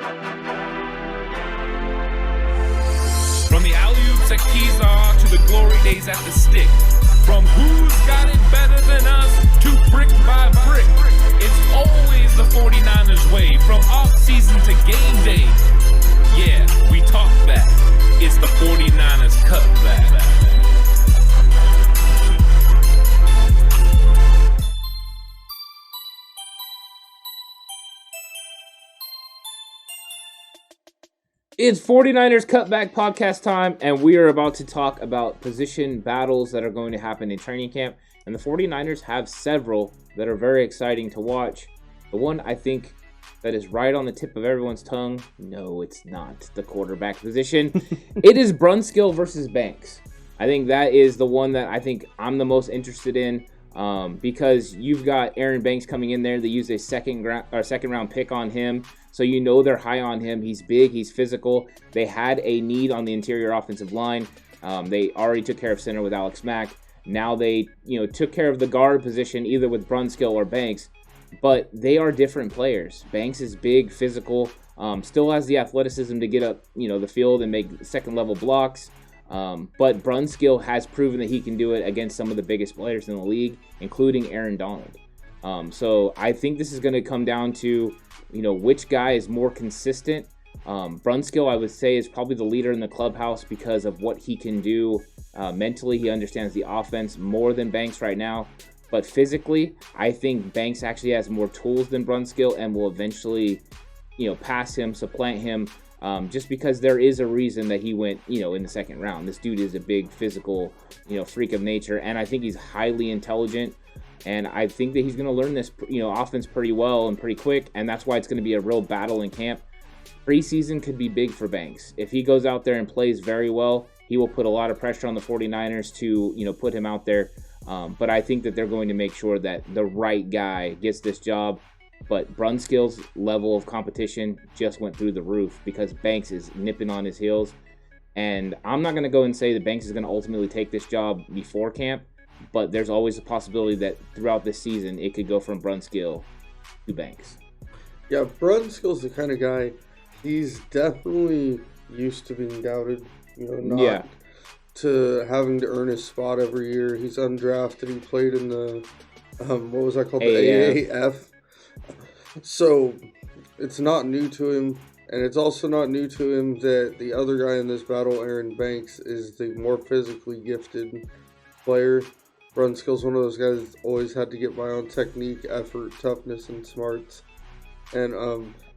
From the alley-oops at Keysar to the glory days at the stick. From who's got it better than us to brick by brick. It's always the 49ers way. From off-season to game day. Yeah, we talk back. It's the 49ers Cutback. It's 49ers Cutback Podcast time, and we are about to talk about position battles that are going to happen in training camp. And the 49ers have several that are very exciting to watch. The one I think that is right on the tip of everyone's tongue, no, it's not the quarterback position. It is Brunskill versus Banks. I think that is the one that I think I'm the most interested in because you've got Aaron Banks coming in there. They use a second round pick on him. So you know they're high on him. He's big. He's physical. They had a need on the interior offensive line. They already took care of center with Alex Mack. Now they, took care of the guard position either with Brunskill or Banks. But they are different players. Banks is big, physical, still has the athleticism to get up, the field and make second-level blocks. But Brunskill has proven that he can do it against some of the biggest players in the league, including Aaron Donald. So I think this is going to come down to which guy is more consistent. Brunskill, I would say, is probably the leader in the clubhouse because of what he can do mentally. He understands the offense more than Banks right now. But physically, I think Banks actually has more tools than Brunskill and will eventually, pass him, supplant him, just because there is a reason that he went, in the second round. This dude is a big physical, freak of nature, and I think he's highly intelligent. And I think that he's going to learn this, offense pretty well and pretty quick, and that's why it's going to be a real battle in camp. Preseason could be big for Banks. If he goes out there and plays very well, he will put a lot of pressure on the 49ers to, put him out there. But I think that they're going to make sure that the right guy gets this job. But Brunskill's level of competition just went through the roof because Banks is nipping on his heels. And I'm not going to go and say that Banks is going to ultimately take this job before camp. But there's always a possibility that throughout this season, it could go from Brunskill to Banks. Yeah, Brunskill's the kind of guy, he's definitely used to being doubted, not to having to earn his spot every year. He's undrafted. He played in the, what was that called? The AAF. So it's not new to him. And it's also not new to him that the other guy in this battle, Aaron Banks, is the more physically gifted player. Brunskill's one of those guys that's always had to get by on technique, effort, toughness, and smarts. And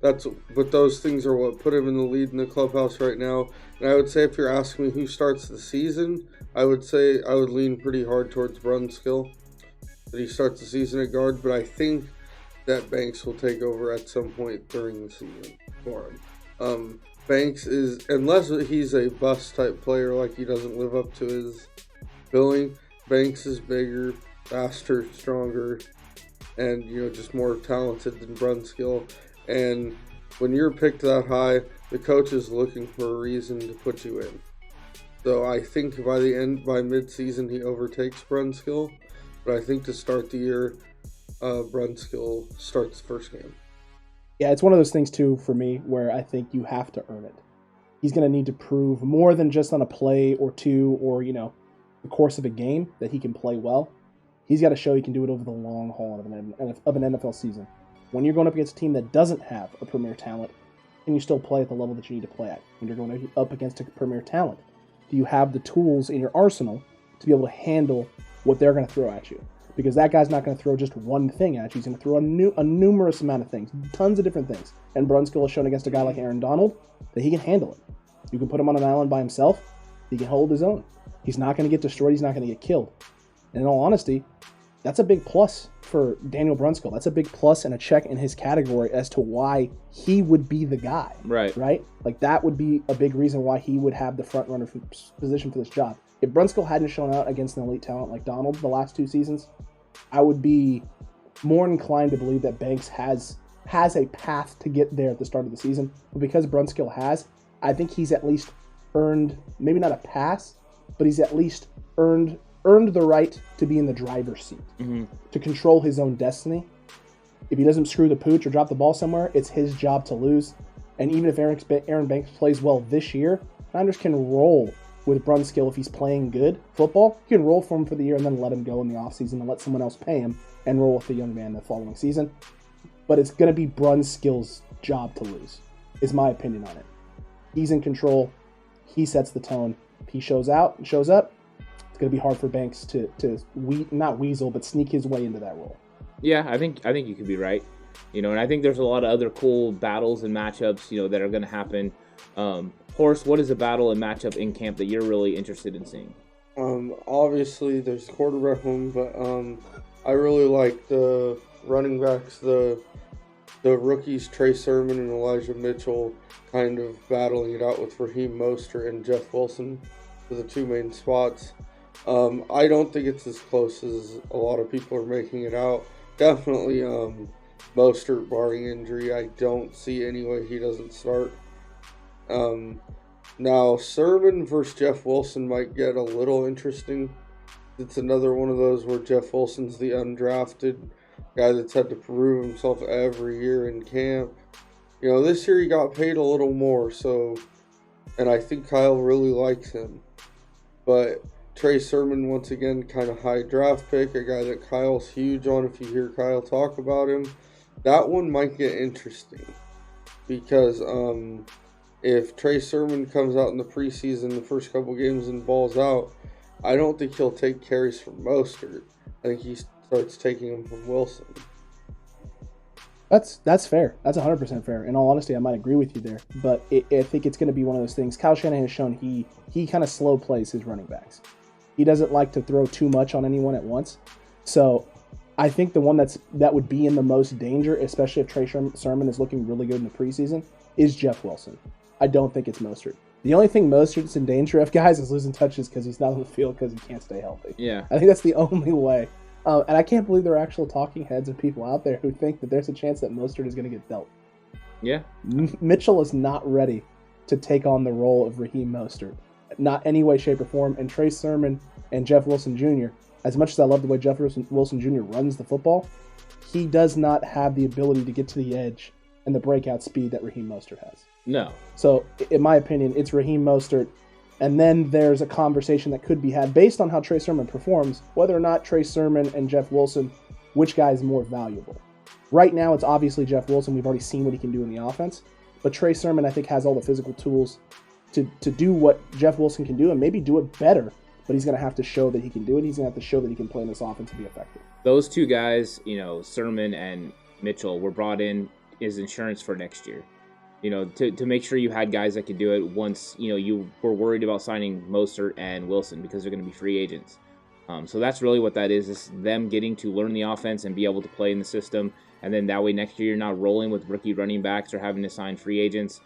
but those things are what put him in the lead in the clubhouse right now. And I would say if you're asking me who starts the season, I would say I would lean pretty hard towards Brunskill, that he starts the season at guard. But I think that Banks will take over at some point during the season for him. Banks is, unless he's a bust type player, like he doesn't live up to his billing, Banks is bigger, faster, stronger, and just more talented than Brunskill. And when you're picked that high, the coach is looking for a reason to put you in. So I think by mid-season, he overtakes Brunskill. But I think to start the year, Brunskill starts the first game. Yeah, it's one of those things too for me where I think you have to earn it. He's going to need to prove more than just on a play or two or the course of a game that he can play well. He's got to show he can do it over the long haul of an NFL season. When you're going up against a team that doesn't have a premier talent, can you still play at the level that you need to play at? When you're going up against a premier talent, do you have the tools in your arsenal to be able to handle what they're going to throw at you? Because that guy's not going to throw just one thing at you. He's going to throw a numerous amount of things, tons of different things. And Brunskill has shown against a guy like Aaron Donald that he can handle it. You can put him on an island by himself. He can hold his own. He's not going to get destroyed. He's not going to get killed. And in all honesty, that's a big plus for Daniel Brunskill. That's a big plus and a check in his category as to why he would be the guy. Right? Like that would be a big reason why he would have the front runner position for this job. If Brunskill hadn't shown out against an elite talent like Donald the last 2 seasons, I would be more inclined to believe that Banks has a path to get there at the start of the season. But because Brunskill has, I think he's at least earned, maybe not a pass, but he's at least earned the right to be in the driver's seat, to control his own destiny. If he doesn't screw the pooch or drop the ball somewhere, it's his job to lose. And even if Aaron Banks plays well this year, Niners can roll with Brunskill if he's playing good football. You can roll for him for the year and then let him go in the offseason and let someone else pay him and roll with the young man the following season. But it's going to be Brunskill's job to lose, is my opinion on it. He's in control. He sets the tone. If he shows up, it's going to be hard for Banks to not weasel, but sneak his way into that role. Yeah, I think you could be right. And I think there's a lot of other cool battles and matchups, that are going to happen. Horst, what is a battle and matchup in camp that you're really interested in seeing? Obviously, there's the quarterback one, but I really like the running backs, the rookies, Trey Sermon and Elijah Mitchell, kind of battling it out with Raheem Mostert and Jeff Wilson for the two main spots. I don't think it's as close as a lot of people are making it out. Definitely Mostert, barring injury, I don't see any way he doesn't start. Now, Sermon versus Jeff Wilson might get a little interesting. It's another one of those where Jeff Wilson's the undrafted guy that's had to prove himself every year in camp. This year he got paid a little more, and I think Kyle really likes him. But Trey Sermon, once again, kind of high draft pick, a guy that Kyle's huge on if you hear Kyle talk about him. That one might get interesting because if Trey Sermon comes out in the preseason, the first couple games and balls out, I don't think he'll take carries from Mostert. I think he starts taking them from Wilson. That's fair. That's 100% fair. In all honesty, I might agree with you there, but I think it's going to be one of those things. Kyle Shanahan has shown he kind of slow plays his running backs. He doesn't like to throw too much on anyone at once. So I think the one that would be in the most danger, especially if Trey Sermon is looking really good in the preseason, is Jeff Wilson. I don't think it's Mostert. The only thing Mostert's in danger of, guys, is losing touches because he's not on the field because he can't stay healthy. Yeah. I think that's the only way. And I can't believe there are actual talking heads and people out there who think that there's a chance that Mostert is going to get dealt. Yeah. Mitchell is not ready to take on the role of Raheem Mostert. Not any way, shape, or form. And Trey Sermon and Jeff Wilson Jr., as much as I love the way Jeff Wilson Jr. runs the football, he does not have the ability to get to the edge and the breakout speed that Raheem Mostert has. No. So, in my opinion, it's Raheem Mostert. And then there's a conversation that could be had based on how Trey Sermon performs, whether or not Trey Sermon and Jeff Wilson, which guy is more valuable. Right now, it's obviously Jeff Wilson. We've already seen what he can do in the offense. But Trey Sermon, I think, has all the physical tools to do what Jeff Wilson can do and maybe do it better. But he's going to have to show that he can do it. He's going to have to show that he can play in this offense and be effective. Those two guys, Sermon and Mitchell, were brought in as insurance for next year. To make sure you had guys that could do it once, you were worried about signing Mostert and Wilson because they're going to be free agents. So that's really what that is them getting to learn the offense and be able to play in the system. And then that way next year you're not rolling with rookie running backs or having to sign free agents.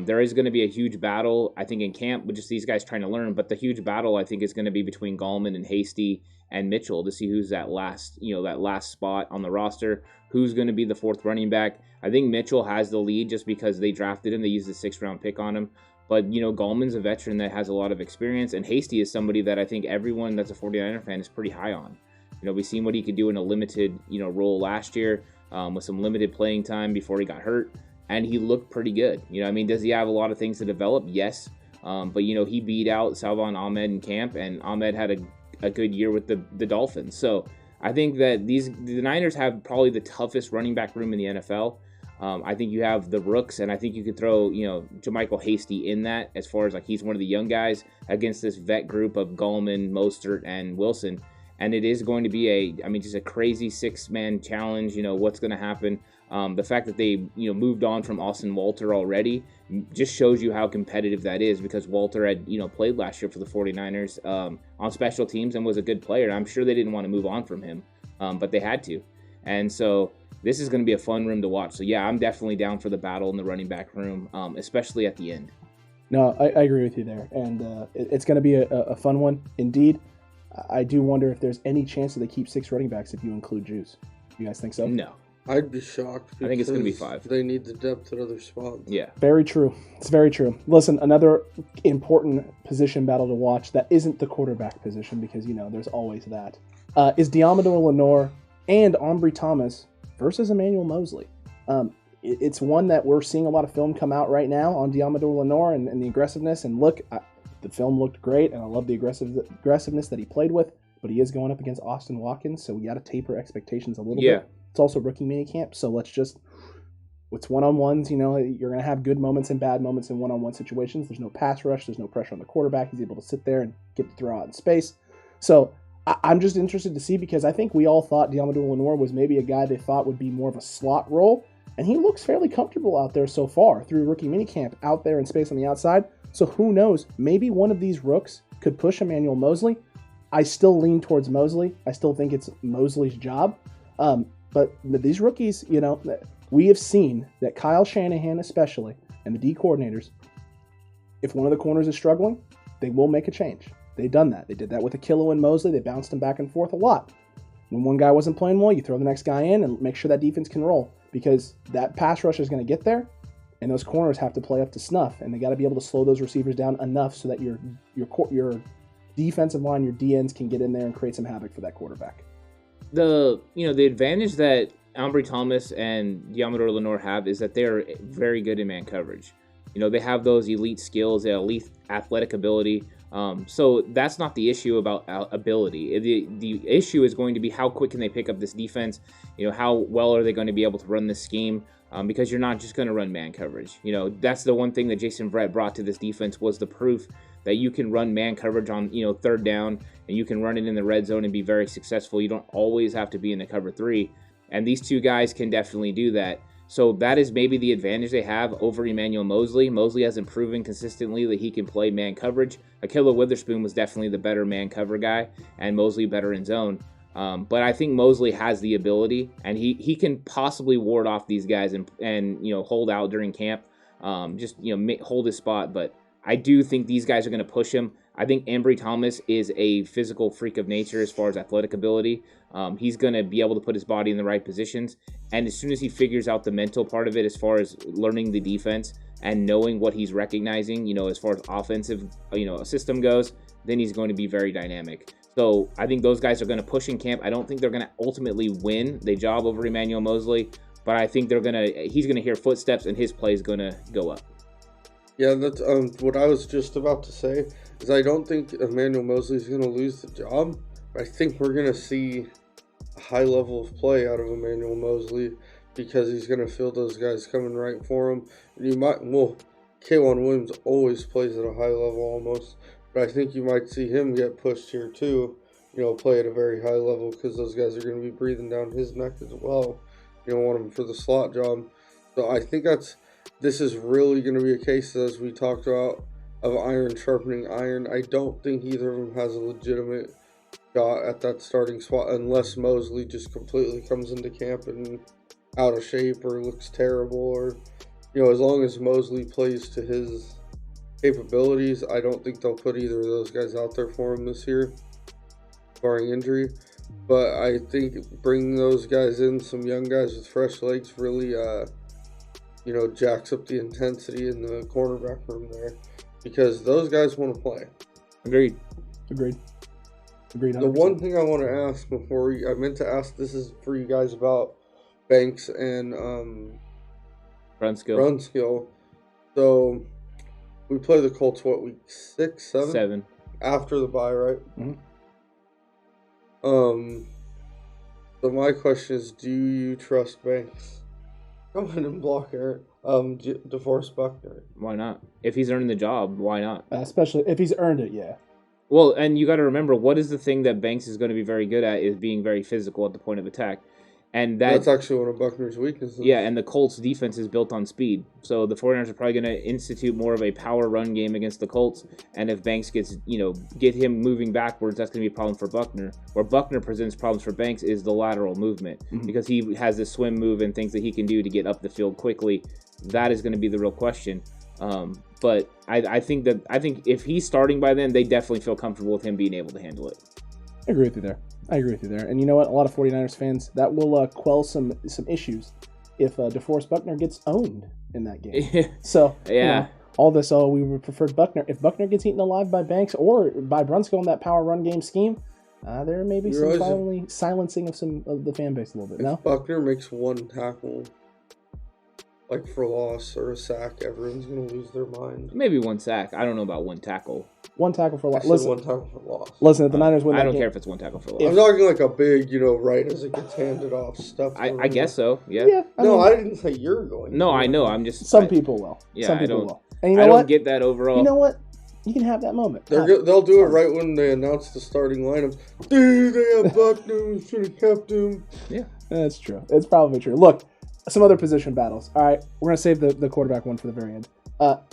There is going to be a huge battle, I think, in camp with just these guys trying to learn. But the huge battle, I think, is going to be between Gallman and Hasty and Mitchell to see who's that last spot on the roster. Who's going to be the fourth running back? I think Mitchell has the lead just because they drafted him. They used a 6th-round pick on him. But, Gallman's a veteran that has a lot of experience. And Hasty is somebody that I think everyone that's a 49er fan is pretty high on. We've seen what he could do in a limited, role last year with some limited playing time before he got hurt. And he looked pretty good. Does he have a lot of things to develop? Yes. But, he beat out Salvon Ahmed in camp. And Ahmed had a good year with the Dolphins. So I think that the Niners have probably the toughest running back room in the NFL. I think you have the rooks, and I think you could throw, Jermichael Hasty in that as far as he's one of the young guys against this vet group of Gallman, Mostert, and Wilson. And it is going to be just a crazy 6-man challenge. What's going to happen? The fact that they, moved on from Austin Walter already just shows you how competitive that is because Walter had, played last year for the 49ers on special teams and was a good player. And I'm sure they didn't want to move on from him, but they had to. And so this is going to be a fun room to watch. So, yeah, I'm definitely down for the battle in the running back room, especially at the end. No, I agree with you there. And it's going to be a fun one. Indeed, I do wonder if there's any chance that they keep 6 running backs if you include Juice. You guys think so? No. I'd be shocked. I think it's going to be 5. They need the depth at other spots. Yeah. Very true. It's very true. Listen, another important position battle to watch that isn't the quarterback position because, there's always that, is Diamador Lenore and Ambry Thomas versus Emmanuel Mosley. it's one that we're seeing a lot of film come out right now on Diamador Lenore and the aggressiveness. And look, the film looked great, and I love the aggressiveness that he played with. But he is going up against Austin Watkins, so we got to taper expectations a little bit. It's also rookie minicamp, so it's one-on-ones. You know, you're going to have good moments and bad moments in one-on-one situations. There's no pass rush. There's no pressure on the quarterback. He's able to sit there and get the throw out in space. So I'm just interested to see, because I think we all thought Diamador Lenore was maybe a guy they thought would be more of a slot role, and he looks fairly comfortable out there so far through rookie minicamp, out there in space on the outside. So who knows? Maybe one of these rooks could push Emmanuel Mosley. I still lean towards Mosley. I still think it's Mosley's job. But these rookies, you know, we have seen that Kyle Shanahan especially, and the D coordinators, if one of the corners is struggling, they will make a change. They've done that. They did that with Akilo and Mosley. They bounced them back and forth a lot. When one guy wasn't playing well, you throw the next guy in and make sure that defense can roll, because that pass rush is going to get there, and those corners have to play up to snuff, and they got to be able to slow those receivers down enough so that your defensive line, your DNs can get in there and create some havoc for that quarterback. The advantage that Ambry Thomas and Diamador Lenore have is that they're very good in man coverage. You know, they have those elite skills, they have elite athletic ability. So that's not the issue about ability. The issue is going to be how quick can they pick up this defense? You know, how well are they going to be able to run this scheme? Because you're not just going to run man coverage. You know, that's the one thing that Jason Verrett brought to this defense, was the proof that you can run man coverage on, you know, third down, and you can run it in the red zone and be very successful. You don't always have to be in the cover three. And these two guys can definitely do that. So that is maybe the advantage they have over Emmanuel Mosley. Mosley hasn't proven consistently that he can play man coverage. Akilo Witherspoon was definitely the better man cover guy, and Mosley better in zone. But I think Mosley has the ability, and he can possibly ward off these guys and you know, hold out during camp, just, you know, hold his spot. But I do think these guys are going to push him. I think Ambry Thomas is a physical freak of nature as far as athletic ability. He's going to be able to put his body in the right positions. And as soon as he figures out the mental part of it, as far as learning the defense and knowing what he's recognizing, you know, as far as offensive, you know, system goes, then he's going to be very dynamic. So I think those guys are going to push in camp. I don't think they're going to ultimately win the job over Emmanuel Mosley, but I think he's going to hear footsteps and his play is going to go up. Yeah, that's what I was just about to say, is I don't think Emmanuel Mosley is going to lose the job. I think we're going to see a high level of play out of Emmanuel Mosley, because he's going to feel those guys coming right for him. K'Wan Williams always plays at a high level almost, but I think you might see him get pushed here too, you know, play at a very high level, because those guys are going to be breathing down his neck as well. You don't want him for the slot job. So I think this is really going to be a case, as we talked about, of iron sharpening iron. I don't think either of them has a legitimate shot at that starting spot, unless Mosley just completely comes into camp and out of shape or looks terrible, or, you know, as long as Mosley plays to his capabilities, I don't think they'll put either of those guys out there for him this year, barring injury. But I think bringing those guys in, some young guys with fresh legs, really, you know, jacks up the intensity in the cornerback room there, because those guys want to play. Agreed. 100%. The one thing I want to ask I meant to ask, this is for you guys about Banks and Brunskill. So we play the Colts, what, week 6, 7? 7. After the bye, right? Mm-hmm. So my question is, do you trust Banks? Come in and block DeForest Buckner. Why not? If he's earning the job, why not? Especially if he's earned it, yeah. Well, and you got to remember, what is the thing that Banks is going to be very good at is being very physical at the point of attack. And that's actually one of Buckner's weaknesses. Yeah, and the Colts' defense is built on speed. So the 49ers are probably going to institute more of a power run game against the Colts. And if Banks get him moving backwards, that's going to be a problem for Buckner. Where Buckner presents problems for Banks is the lateral movement, because he has this swim move and things that he can do to get up the field quickly. That is going to be the real question. But I think if he's starting by then, they definitely feel comfortable with him being able to handle it. I agree with you there. And you know what? A lot of 49ers fans, that will quell some issues if DeForest Buckner gets owned in that game. So, yeah. You know, all this, we would prefer Buckner. If Buckner gets eaten alive by Banks or by Brunskill in that power run game scheme, there may be some silencing of some of the fan base a little bit. If Buckner makes one tackle, like for loss or a sack, everyone's going to lose their mind. Maybe one sack. I don't know about one tackle. One tackle for loss. Listen, one tackle for loss. Listen, if the Niners win that I don't game, care if it's one tackle for loss. I'm talking like a big, right as it gets handed off stuff. I guess so. Yeah. yeah. I didn't say you're going. No, I know. I'm just. Some people will. Yeah, Some I people don't- will. And you know I what? don't get that overall. You know what? You can have that moment. They'll do it right when they announce the starting lineups. Dude, they have Buckner. Should have kept him. Yeah. That's true. It's probably true. Look, some other position battles. All right, we're going to save the quarterback one for the very end.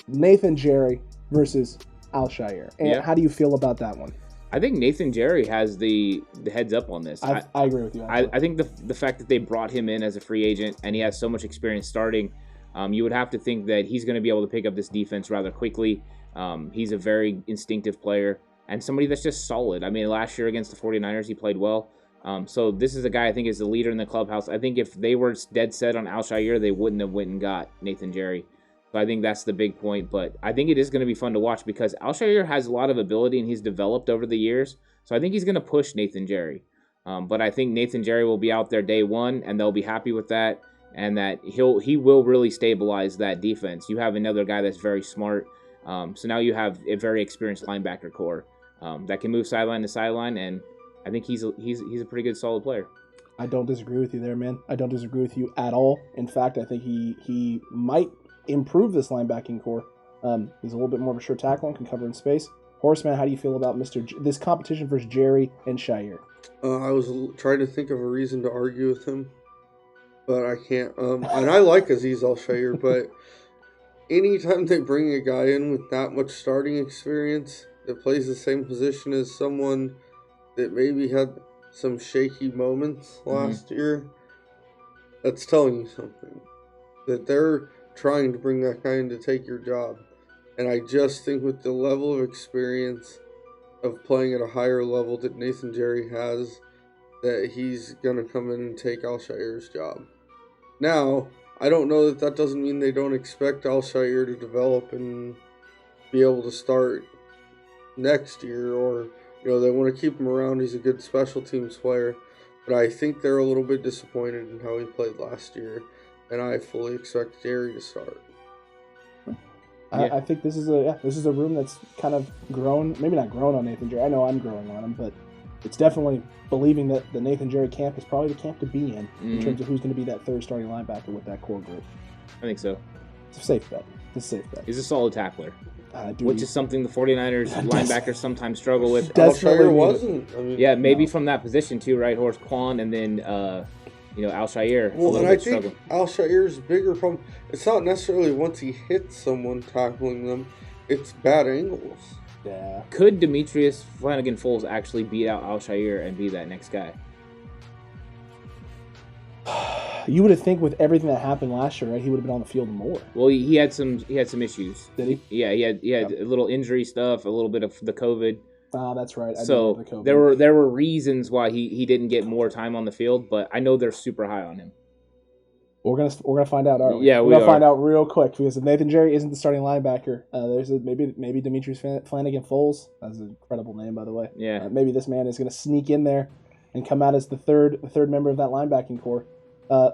Nathan Jerry versus Alshire. And Yeah. how do you feel about that one? I think Nathan Jerry has the heads up on this. I agree with you. I think the fact that they brought him in as a free agent and he has so much experience starting, you would have to think that he's going to be able to pick up this defense rather quickly. He's a very instinctive player and somebody that's just solid. I mean, last year against the 49ers, he played well. So this is a guy I think is the leader in the clubhouse. I think if they were dead set on Alshire, they wouldn't have went and got Nathan Jerry. So I think that's the big point. But I think it is going to be fun to watch because Alshire has a lot of ability and he's developed over the years. So I think he's going to push Nathan Jerry. But I think Nathan Jerry will be out there day one and they'll be happy with that. And that he will really stabilize that defense. You have another guy that's very smart. So now you have a very experienced linebacker core that can move sideline to sideline. And I think he's a pretty good, solid player. I don't disagree with you there, man. I don't disagree with you at all. In fact, I think he might improve this linebacking core. He's a little bit more of a sure tackle and can cover in space. Horseman, how do you feel about this competition versus Jerry and Shire? I was trying to think of a reason to argue with him, but I can't. And I like Azeez Al-Shire, but anytime they bring a guy in with that much starting experience that plays the same position as someone that maybe had some shaky moments last year, that's telling you something. That they're trying to bring that guy in to take your job. And I just think with the level of experience of playing at a higher level that Nathan Jerry has, that he's going to come in and take Alshire's job. Now, I don't know that doesn't mean they don't expect Alshire to develop and be able to start next year, or they want to keep him around. He's a good special teams player, but I think they're a little bit disappointed in how he played last year, and I fully expect Jerry to start. I think this is a room that's kind of grown, maybe not grown on Nathan Jerry. I know I'm growing on him, but it's definitely believing that the Nathan Jerry camp is probably the camp to be in terms of who's going to be that third starting linebacker with that core group. I think so. It's a safe bet. He's a solid tackler, Dude, which is something the 49ers linebackers sometimes struggle with. Alshire wasn't. Maybe from that position too, right? Horace Quan and then Alshire. Well, and I think Alshire's bigger problem, it's not necessarily once he hits someone tackling them, it's bad angles. Yeah. Could Demetrius Flanagan-Foles actually beat out Alshire and be that next guy? You would have think with everything that happened last year, right? He would have been on the field more. Well, he had some issues. Did he? Yeah, he had a little injury stuff, a little bit of the COVID. Oh, that's right. So there were reasons why he didn't get more time on the field, but I know they're super high on him. We're gonna find out, aren't we? Yeah, we're gonna find out real quick because if Nathan Jerry isn't the starting linebacker, there's maybe Demetrius Flanagan-Foles. That's an incredible name, by the way. Yeah. Maybe this man is gonna sneak in there and come out as the third member of that linebacking core.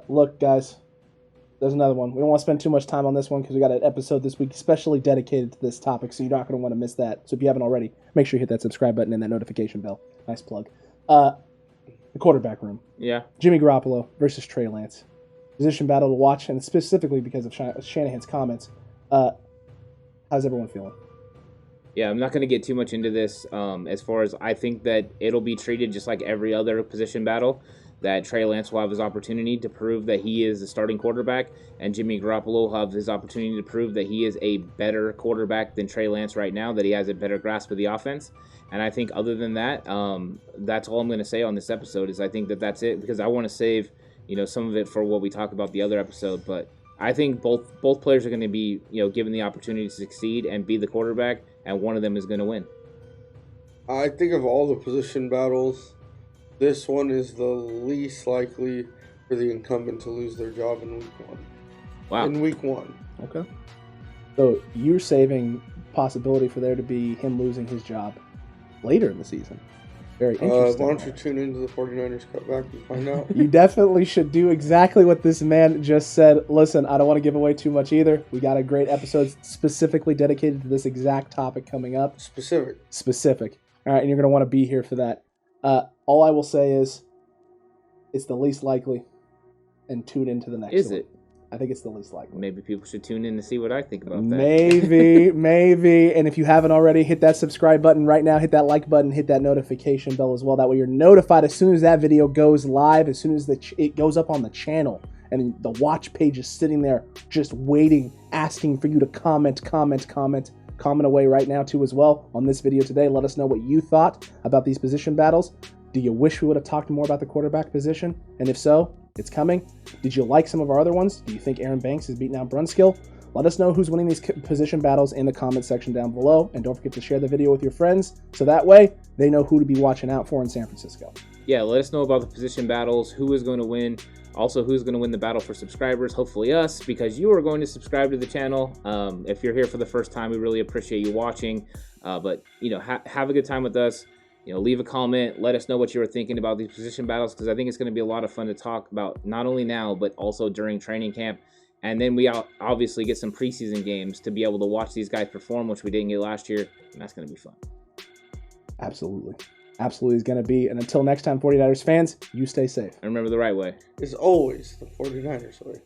Look, guys, there's another one. We don't want to spend too much time on this one because we got an episode this week especially dedicated to this topic, so you're not going to want to miss that. So if you haven't already, make sure you hit that subscribe button and that notification bell. Nice plug. The quarterback room. Yeah. Jimmy Garoppolo versus Trey Lance. Position battle to watch, and specifically because of Shanahan's comments. How's everyone feeling? Yeah, I'm not going to get too much into this as far as I think that it'll be treated just like every other position battle, that Trey Lance will have his opportunity to prove that he is the starting quarterback, and Jimmy Garoppolo will have his opportunity to prove that he is a better quarterback than Trey Lance right now, that he has a better grasp of the offense. And I think other than that, that's all I'm going to say on this episode is I think that that's it, because I want to save some of it for what we talk about the other episode. But I think both players are going to be given the opportunity to succeed and be the quarterback, and one of them is going to win. I think of all the position battles, this one is the least likely for the incumbent to lose their job in week one. Wow. In week one. Okay. So you're saving possibility for there to be him losing his job later in the season. Very interesting. Why don't you tune into the 49ers Cutback and find out? You definitely should do exactly what this man just said. Listen, I don't want to give away too much either. We got a great episode specifically dedicated to this exact topic coming up. Specific. All right, and you're going to want to be here for that. All I will say is it's the least likely, and tune into the next one. Is it? I think it's the least likely. Maybe people should tune in to see what I think about that. Maybe. And if you haven't already, hit that subscribe button right now. Hit that like button. Hit that notification bell as well. That way you're notified as soon as that video goes live, as soon as it goes up on the channel. And the watch page is sitting there just waiting, asking for you to comment away right now too as well on this video today. Let us know what you thought about these position battles. Do you wish we would have talked more about the quarterback position? And if so, it's coming. Did you like some of our other ones? Do you think Aaron Banks is beating out Brunskill? Let us know who's winning these position battles in the comment section down below. And don't forget to share the video with your friends so that way they know who to be watching out for in San Francisco. Yeah, let us know about the position battles, who is going to win. Also, who's going to win the battle for subscribers? Hopefully us, because you are going to subscribe to the channel. If you're here for the first time, we really appreciate you watching. But, have a good time with us. Leave a comment. Let us know what you were thinking about these position battles, because I think it's going to be a lot of fun to talk about, not only now, but also during training camp. And then we obviously get some preseason games to be able to watch these guys perform, which we didn't get last year, and that's going to be fun. Absolutely is going to be. And until next time, 49ers fans, you stay safe. And remember the right way. It's always the 49ers way.